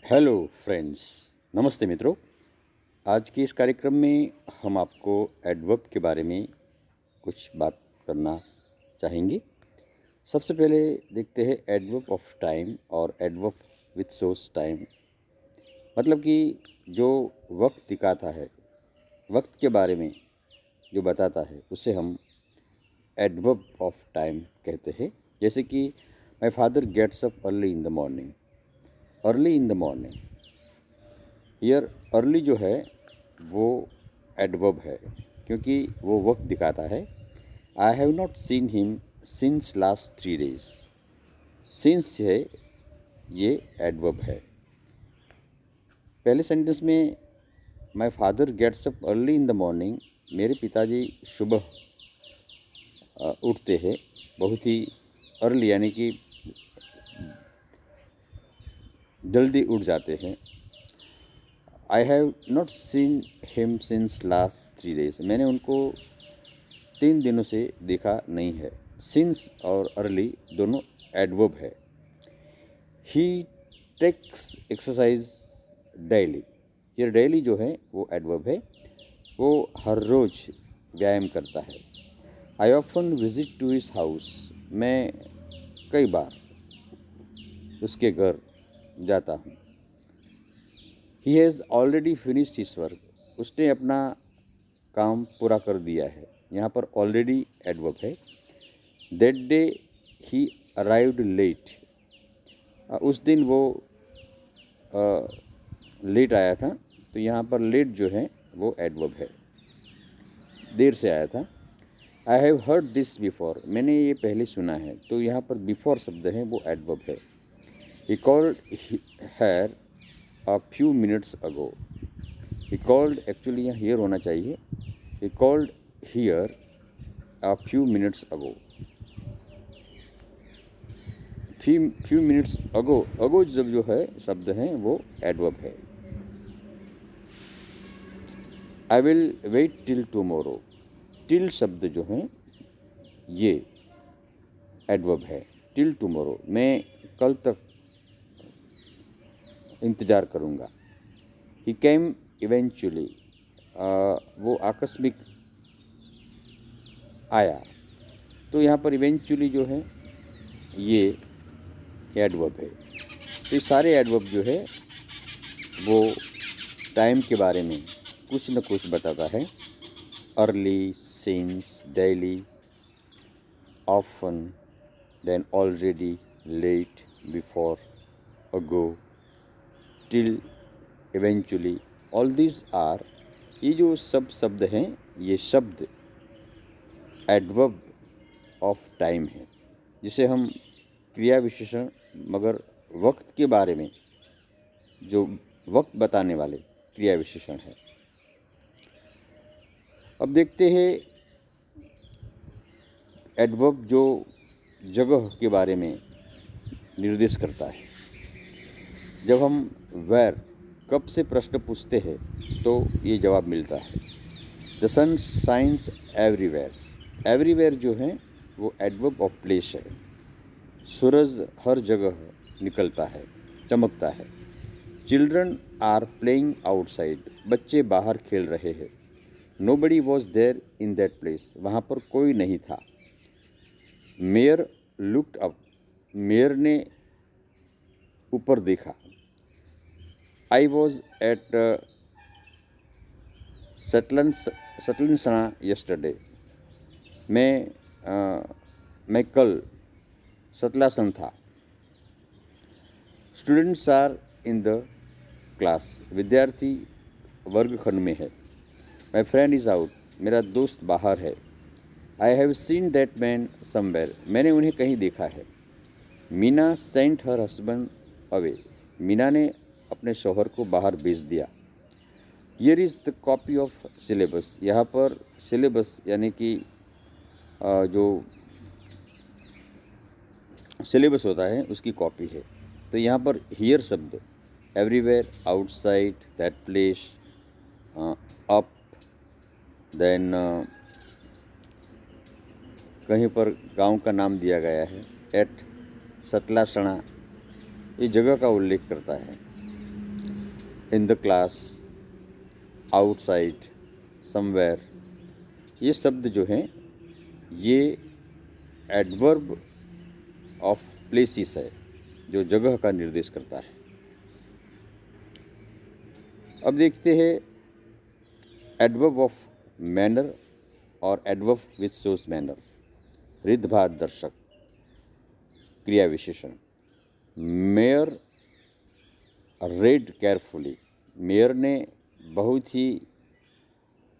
Hello friends, नमस्ते मित्रों। आज के इस कार्यक्रम में हम आपको एडवर्ब के बारे में कुछ बात करना चाहेंगे। सबसे पहले देखते हैं एडवर्ब ऑफ टाइम और एडवर्ब विथ शोस टाइम। मतलब कि जो वक्त दिखाता है, वक्त के बारे में जो बताता है, उसे हम एडवर्ब ऑफ टाइम कहते हैं। जैसे कि my father gets up early in the morning. Early in the morning, year early जो है वो एडवर्ब है, क्योंकि वो वक्त दिखाता है। I have not seen him since last 3 days। Since है, ये एडवर्ब है। पहले सेंटेंस में my father gets up early in the morning, मेरे पिताजी सुबह उठते हैं बहुत ही अर्ली, यानी कि जल्दी उठ जाते हैं। आई have not seen him since last 3 days, मैंने उनको 3 दिनों से देखा नहीं है। सिंस और अर्ली दोनों एडवर्ब है। ही टेक्स एक्सरसाइज डेली, ये डेली जो है वो एडवर्ब है, वो हर रोज़ व्यायाम करता है। I often visit to his house, मैं कई बार उसके घर जाता हूँ। He has already finished his work, उसने अपना काम पूरा कर दिया है। यहाँ पर ऑलरेडी एडवर्ब है। That day he arrived late, उस दिन वो लेट आया था, तो यहाँ पर लेट जो है वो एडवर्ब है, देर से आया था। I have heard this before, मैंने ये पहले सुना है, तो यहाँ पर बिफोर शब्द है वो एडवर्ब है। He called her a few minutes ago, he called actually यहाँ हियर होना चाहिए। He called here a few minutes ago. Few minutes ago, ago जब जो है शब्द है वो एडवर्ब है। I will wait till tomorrow, till शब्द जो है ये एडवर्ब है। टिल टुमारो, मैं कल तक इंतज़ार करूँगा। ही केम इवेंचुअली, वो आकस्मिक आया, तो यहाँ पर इवेंचुअली जो है ये एडवर्ब है। तो ये सारे एडवर्ब जो है वो टाइम के बारे में कुछ न कुछ बताता है। Early, since, daily, often, then already, late, before, ago, till, eventually, all this are, ये जो सब शब्द हैं ये शब्द एडवर्ब ऑफ टाइम है, जिसे हम क्रिया विशेषण, मगर वक्त के बारे में जो वक्त बताने वाले क्रिया विशेषण है। अब देखते हैं एडवर्ब जो जगह के बारे में निर्देश करता है। जब हम वेयर, कब से प्रश्न पूछते हैं तो ये जवाब मिलता है। The sun shines everywhere, everywhere जो है वो एडवर्ब ऑफ प्लेस है। सूरज हर जगह निकलता है, चमकता है। चिल्ड्रन आर प्लेइंग आउटसाइड, बच्चे बाहर खेल रहे हैं। Nobody was there in that place, वहाँ पर कोई नहीं था। मेयर लुक्ड अप, मेयर ने ऊपर देखा। I was at Satlasana yesterday, मैं कल सतलासन था। Students are in the class, विद्यार्थी वर्गखंड में है। माई फ्रेंड इज़ आउट, मेरा दोस्त बाहर है। I have seen that man somewhere, मैंने उन्हें कहीं देखा है। Meena sent her husband away, Meena ने अपने शौहर को बाहर भेज दिया। Here is the copy of syllabus, यहाँ पर सिलेबस यानी कि जो सिलेबस होता है उसकी कॉपी है। तो यहाँ पर हियर शब्द everywhere, outside, that place, up, then कहीं पर गांव का नाम दिया गया है, एट सतलासणा, ये जगह का उल्लेख करता है। इन द क्लास, आउटसाइड, समवेयर, ये शब्द जो हैं ये एडवर्ब ऑफ प्लेसिस है, जो जगह का निर्देश करता है। अब देखते हैं एडवर्ब ऑफ मैनर और एडवर्ब विच शोज मैनर। रिद्धभात दर्शक, क्रिया विशेषण। मेयर रेड केयरफुली, मेयर ने बहुत ही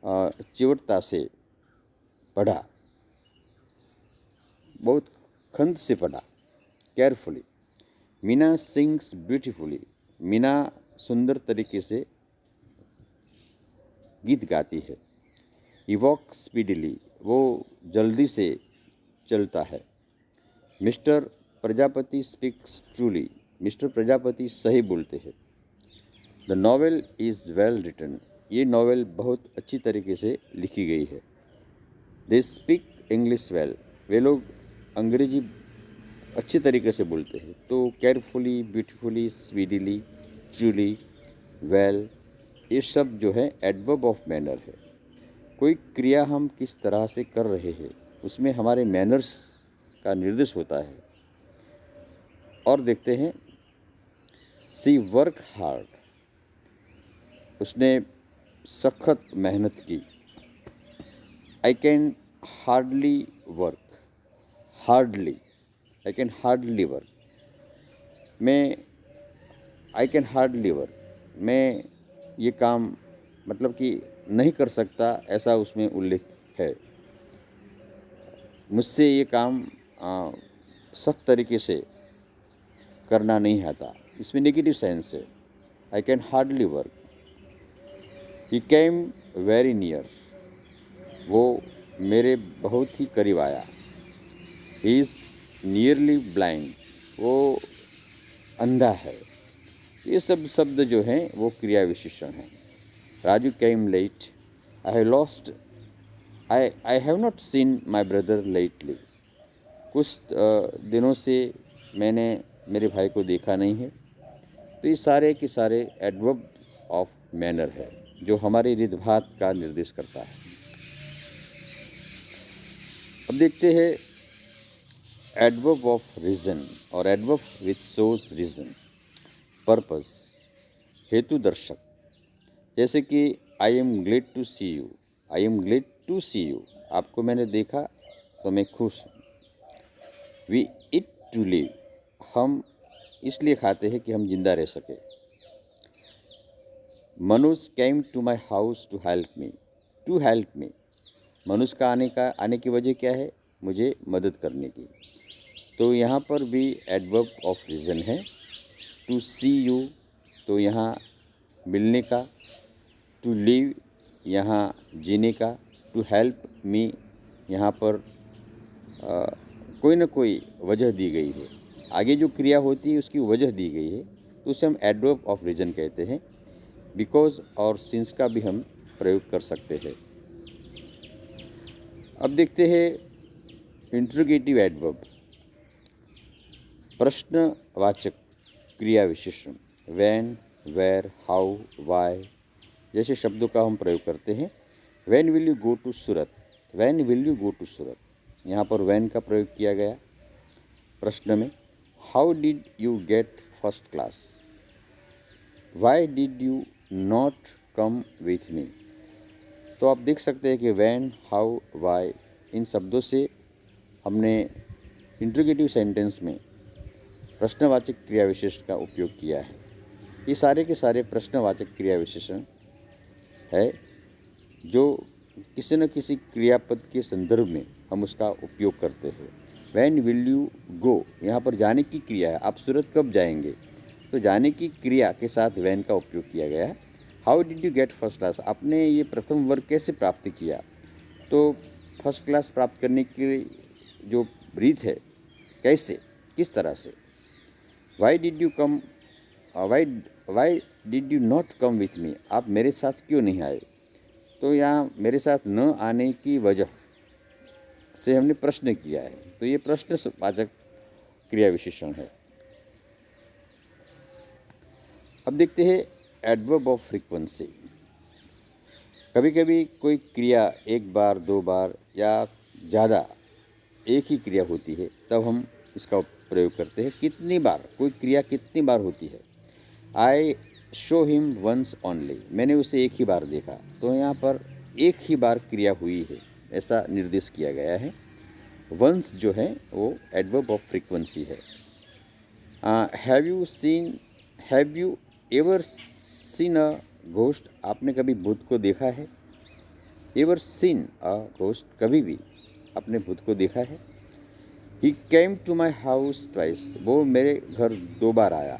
चिवटता से पढ़ा, बहुत खंत से पढ़ा, carefully. Meena sings beautifully, Meena सुंदर तरीके से गीत गाती है। ही वॉक स्पीडली, वो जल्दी से चलता है। Mister Prajapati speaks truly, mister Prajapati सही बोलते हैं। The novel is well written, ये नॉवेल बहुत अच्छी तरीके से लिखी गई है। दे स्पीक इंग्लिश वेल, वे लोग अंग्रेजी अच्छी तरीके से बोलते हैं। तो carefully, beautifully, speedily, truly, well, ये सब जो है एडवर्ब ऑफ मैनर है। कोई क्रिया हम किस तरह से कर रहे हैं उसमें हमारे मैनर्स का निर्देश होता है। और देखते हैं सी वर्क हार्ड, उसने सख्त मेहनत की। I can hardly work, hardly, I can hardly work, मैं आई कैन हार्डली वर्क, मैं ये काम मतलब कि नहीं कर सकता, ऐसा उसमें उल्लेख है। मुझसे ये काम सख्त तरीके से करना नहीं आता, इसमें नेगेटिव सेंस है। I can hardly work. He came very near, वो मेरे बहुत ही करीब आया। ही इज़ नियरली ब्लाइंड, वो अंधा है। ये सब शब्द जो हैं वो क्रिया विशेषण हैं। Raju came late, I have not seen my brother lately, कुछ दिनों से मैंने मेरे भाई को देखा नहीं है। तो ये सारे के सारे एडवर्ब ऑफ मैनर है जो हमारे रिद्धभात का निर्देश करता है। अब देखते हैं एडवर्ब ऑफ रीजन और adverb which shows reason. Purpose, हेतु दर्शक, जैसे कि I am glad to see you, I am glad to see you, आपको मैंने देखा तो मैं खुश हूँ। वी ईट टू लिव, हम इसलिए खाते हैं कि हम जिंदा रह सके। Manuj came to my house to help me, to help me, Manuj का आने की वजह क्या है? मुझे मदद करने की। तो यहाँ पर भी एडवर्ब ऑफ रीज़न है। टू सी यू, तो यहाँ मिलने का। टू लिव, यहाँ जीने का। टू हेल्प मी, यहाँ पर कोई ना कोई वजह दी गई है, आगे जो क्रिया होती है उसकी वजह दी गई है, तो उसे हम एडवर्ब ऑफ रीजन कहते हैं। बिकॉज और सिंस का भी हम प्रयोग कर सकते हैं। अब देखते हैं इंट्रोगेटिव एडवर्ब, प्रश्नवाचक क्रिया विशेषण। व्हेन, वेयर, हाउ, वाई जैसे शब्दों का हम प्रयोग करते हैं। When will you go to Surat, when will you go to Surat, यहाँ पर व्हेन का प्रयोग किया गया प्रश्न में। How did you get first class, why did you not come with me. तो आप देख सकते हैं कि व्हेन, हाउ, वाई इन शब्दों से हमने इंट्रोगेटिव सेंटेंस में प्रश्नवाचक क्रिया विशेषण का उपयोग किया है। ये सारे के सारे प्रश्नवाचक क्रिया विशेषण है जो किसी न किसी क्रियापद के संदर्भ में हम उसका उपयोग करते हैं। व्हेन विल यू गो, यहाँ पर जाने की क्रिया है, आप सूरत कब जाएंगे, तो जाने की क्रिया के साथ व्हेन का उपयोग किया गया है। How did you get first class, आपने ये प्रथम वर्ग कैसे प्राप्त किया, तो फर्स्ट क्लास प्राप्त करने की जो रीत है, कैसे, किस तरह से। Y did you come, Y did you not come with मी, आप मेरे साथ क्यों नहीं आए। तो यहाँ मेरे साथ न आने की वजह से हमने प्रश्न किया है, तो ये प्रश्नवाचक क्रिया विशेषण है। अब देखते हैं एडवर्ब ऑफ फ्रीक्वेंसी। कभी कभी कोई क्रिया एक बार, दो बार या ज़्यादा एक ही क्रिया होती है, तब हम इसका प्रयोग करते हैं। कितनी बार कोई क्रिया कितनी बार होती है। I show him once only, मैंने उसे एक ही बार देखा। तो यहाँ पर एक ही बार क्रिया हुई है ऐसा निर्देश किया गया है। वंस जो है वो एडवर्ब ऑफ फ्रीक्वेंसी है। Have you ever seen a ghost, आपने कभी भूत को देखा है। एवर सीन अ घोस्ट, कभी भी आपने भूत को देखा है। He came to my house twice, वो मेरे घर 2 बार आया।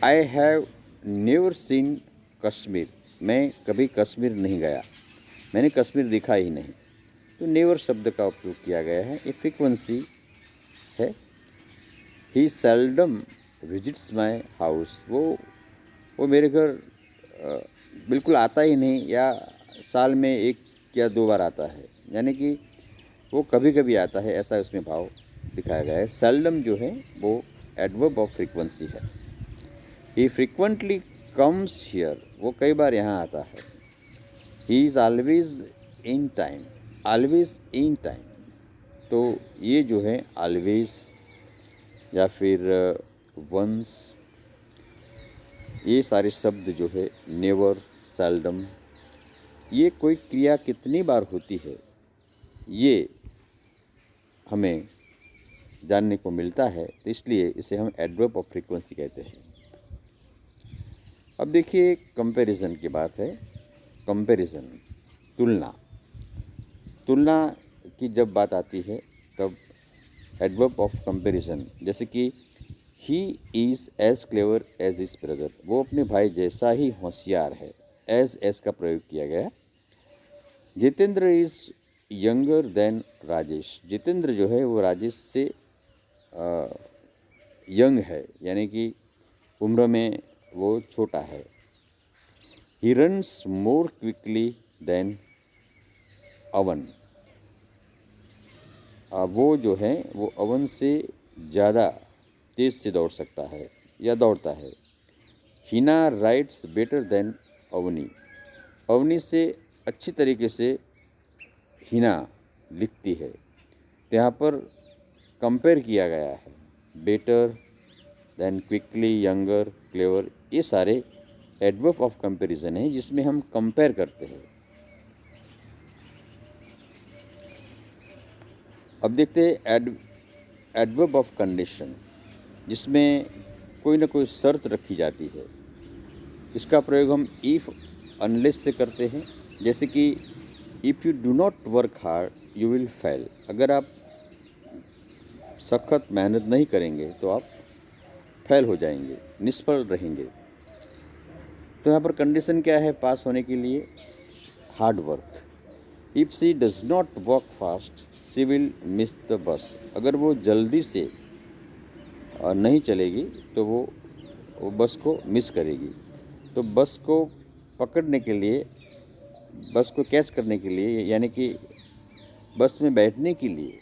I have never seen Kashmir, मैं कभी कश्मीर नहीं गया, मैंने कश्मीर देखा ही नहीं। तो नेवर शब्द का उपयोग किया गया है, ये फ्रीक्वेंसी है। ही सेल्डम विजिट्स माई हाउस, वो मेरे घर बिल्कुल आता ही नहीं, या साल में 1 या 2 बार आता है, यानी कि वो कभी कभी आता है, ऐसा इसमें भाव दिखाया गया है। सेल्डम जो है वो एडवर्ब ऑफ फ्रीक्वेंसी है। ही फ्रीक्वेंटली कम्स हियर, वो कई बार यहाँ आता है। He is always in time, always in time, तो ये जो है ऑलवेज या फिर वंस, ये सारे शब्द जो है नेवर, सेल्डम, ये कोई क्रिया कितनी बार होती है ये हमें जानने को मिलता है, तो इसलिए इसे हम एडवर्ब ऑफ फ्रीक्वेंसी कहते हैं। अब देखिए कंपैरिजन की बात है। कंपैरिजन, तुलना। तुलना की जब बात आती है तब एडवर्ब ऑफ कंपैरिजन, जैसे कि he is as clever as is brother, वो अपने भाई जैसा ही होशियार है। एज का प्रयोग किया गया। Jitendra is younger than Rajesh, Jitendra जो है वो राजेश से यंग है, यानी कि उम्र में वो छोटा है। He runs more quickly than Avani, वो जो है वो अवन से ज़्यादा तेज़ से दौड़ सकता है या दौड़ता है। Hina writes better than Avani, Avani से अच्छी तरीके से हिना लिखती है। तो यहाँ पर कंपेयर किया गया है, better than, quickly, younger, clever, ये सारे एडवर्ब ऑफ कंपैरिजन है जिसमें हम कंपेयर करते हैं। अब देखते हैं एडवर्ब ऑफ कंडीशन, जिसमें कोई ना कोई शर्त रखी जाती है। इसका प्रयोग हम इफ़, अनलेस से करते हैं। जैसे कि if you do not work hard you will fail, अगर आप सख्त मेहनत नहीं करेंगे तो आप फेल हो जाएंगे, निष्फल रहेंगे। तो यहाँ पर कंडीशन क्या है पास होने के लिए? Hard work. If she does not work fast she will miss the bus, अगर वो जल्दी से नहीं चलेगी तो वो बस को मिस करेगी। तो बस को पकड़ने के लिए, बस को कैच करने के लिए, यानी कि बस में बैठने के लिए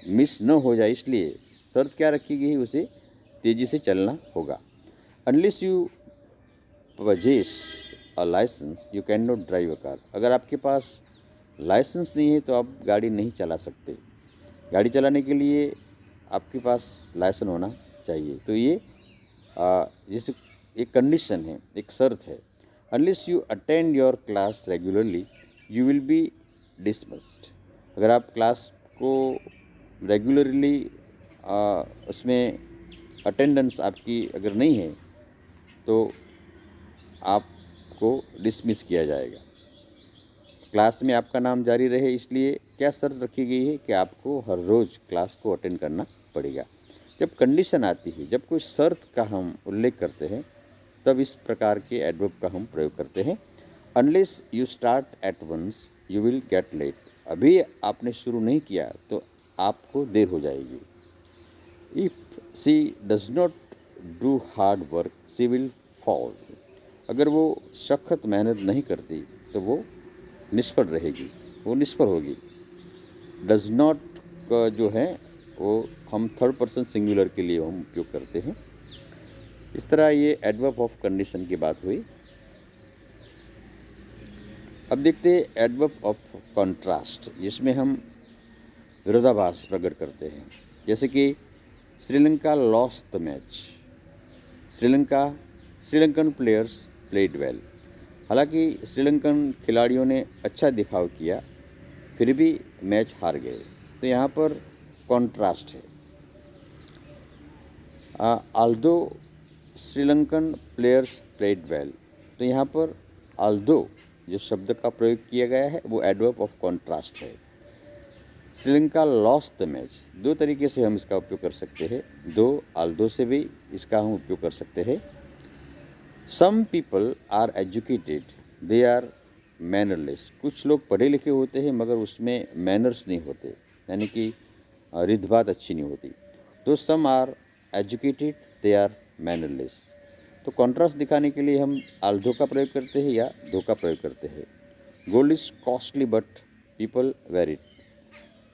मिस न हो जाए, इसलिए शर्त क्या रखी गई है? उसे तेज़ी से चलना होगा। Unless you purchase a licence you can not drive a car, अगर आपके पास लाइसेंस नहीं है तो आप गाड़ी नहीं चला सकते। गाड़ी चलाने के लिए आपके पास लाइसेंस होना चाहिए। तो ये जैसे एक कंडीशन है, एक शर्त है। Unless you attend your class regularly you will be dismissed, अगर आप क्लास को रेगुलरली उसमें अटेंडेंस आपकी अगर नहीं है तो आपको डिसमिस किया जाएगा। क्लास में आपका नाम जारी रहे, इसलिए क्या शर्त रखी गई है कि आपको हर रोज़ क्लास को अटेंड करना पड़ेगा। जब कंडीशन आती है, जब कोई शर्त का हम उल्लेख करते हैं, तब इस प्रकार के एडवर्ब का हम प्रयोग करते हैं। Unless you start at once you will get late, अभी आपने शुरू नहीं किया तो आपको देर हो जाएगी। If she does not do hard work she will fall, अगर वो सख्त मेहनत नहीं करती तो वो निष्फल रहेगी, वो निष्फल होगी। डज नॉट का जो है वो हम थर्ड पर्सन सिंगुलर के लिए हम उपयोग करते हैं। इस तरह ये एडवर्ब ऑफ कंडीशन की बात हुई। अब देखते हैं एडवर्ब ऑफ कॉन्ट्रास्ट, जिसमें हम विरोधाभास प्रकट करते हैं। जैसे कि Sri Lanka lost the match. Sri Lankan players played well. हालांकि श्रीलंकन खिलाड़ियों ने अच्छा दिखाव किया, फिर भी मैच हार गए। तो यहाँ पर कॉन्ट्रास्ट है। Aldous Sri Lankan players played well, तो यहाँ पर आल्दो जो शब्द का प्रयोग किया गया है वो एडवर्ब ऑफ कॉन्ट्रास्ट है। श्रीलंका लॉस्ट द मैच, दो तरीके से हम इसका उपयोग कर सकते हैं। आल्दो से भी इसका हम उपयोग कर सकते हैं। Some people are educated, they are mannerless. कुछ लोग पढ़े लिखे होते हैं मगर उसमें मैनर्स नहीं होते, यानी कि रित-बात अच्छी नहीं होती। Though some are educated, they are mannerless. तो कॉन्ट्रास्ट दिखाने के लिए हम आल्दो का प्रयोग करते हैं या दो का प्रयोग करते हैं। Gold is costly but people wear it.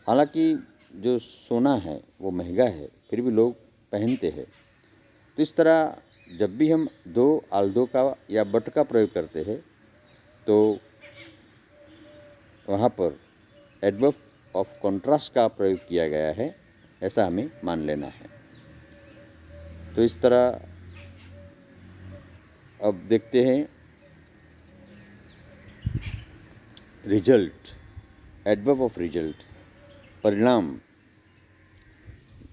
हालांकि जो सोना है वो महंगा है, फिर भी लोग पहनते हैं। तो इस तरह जब भी हम आल्दो का या बट का प्रयोग करते हैं तो वहाँ पर एडवर्ब ऑफ कॉन्ट्रास्ट का प्रयोग किया गया है, ऐसा हमें मान लेना है। तो इस तरह अब देखते हैं रिजल्ट, एडवर्ब ऑफ रिजल्ट, परिणाम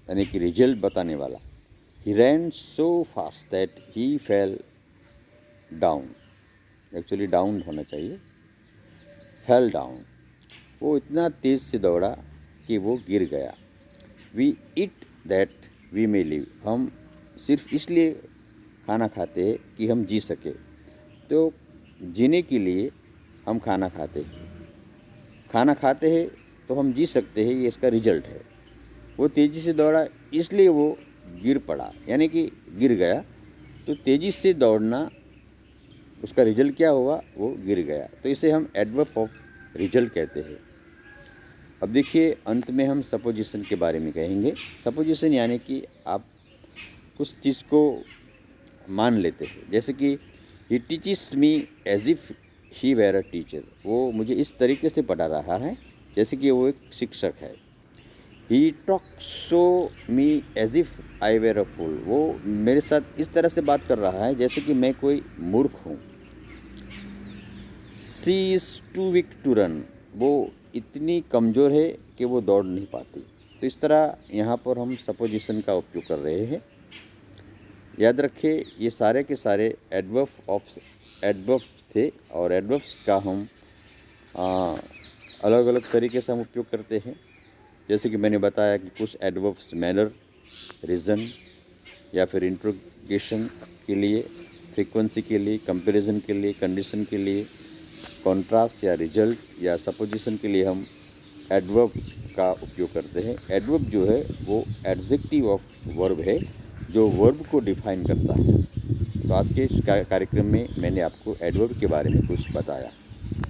यानी कि रिजल्ट बताने वाला। He ran so fast that he fell down, actually down होना चाहिए, फेल डाउन। वो इतना तेज़ से दौड़ा कि वो गिर गया। We eat that we may live, हम सिर्फ इसलिए खाना खाते हैं कि हम जी सके। तो जीने के लिए हम खाना खाते हैं, खाना खाते हैं तो हम जी सकते हैं, ये इसका रिजल्ट है। वो तेज़ी से दौड़ा इसलिए वो गिर पड़ा, यानी कि गिर गया। तो तेज़ी से दौड़ना, उसका रिजल्ट क्या हुआ, वो गिर गया। तो इसे हम एडवर्ब ऑफ रिजल्ट कहते हैं। अब देखिए अंत में हम सपोजिशन के बारे में कहेंगे। सपोजिशन यानी कि आप कुछ चीज़ को मान लेते हैं। जैसे कि he teaches me as if he were a teacher, वो मुझे इस तरीके से पढ़ा रहा है जैसे कि वो एक शिक्षक है। He talks to me as if I were a fool, वो मेरे साथ इस तरह से बात कर रहा है जैसे कि मैं कोई मूर्ख हूँ। She is too weak to run, वो इतनी कमज़ोर है कि वो दौड़ नहीं पाती। तो इस तरह यहाँ पर हम सपोजिशन का उपयोग कर रहे हैं। याद रखें ये सारे के सारे एडवर्ब थे और एडवर्ब्स का हम अलग अलग तरीके से हम उपयोग करते हैं। जैसे कि मैंने बताया कि कुछ एडवर्ब्स मैनर, रीज़न या फिर इंट्रोगेशन के लिए, फ्रीक्वेंसी के लिए, कंपैरिजन के लिए, कंडीशन के लिए, कॉन्ट्रास्ट या रिजल्ट या सपोजिशन के लिए हम एडवर्ब का उपयोग करते हैं। एडवर्ब जो है वो एडजेक्टिव ऑफ वर्ब है जो वर्ब को डिफाइन करता है। तो आज के इस कार्यक्रम में मैंने आपको एडवर्ब के बारे में कुछ बताया।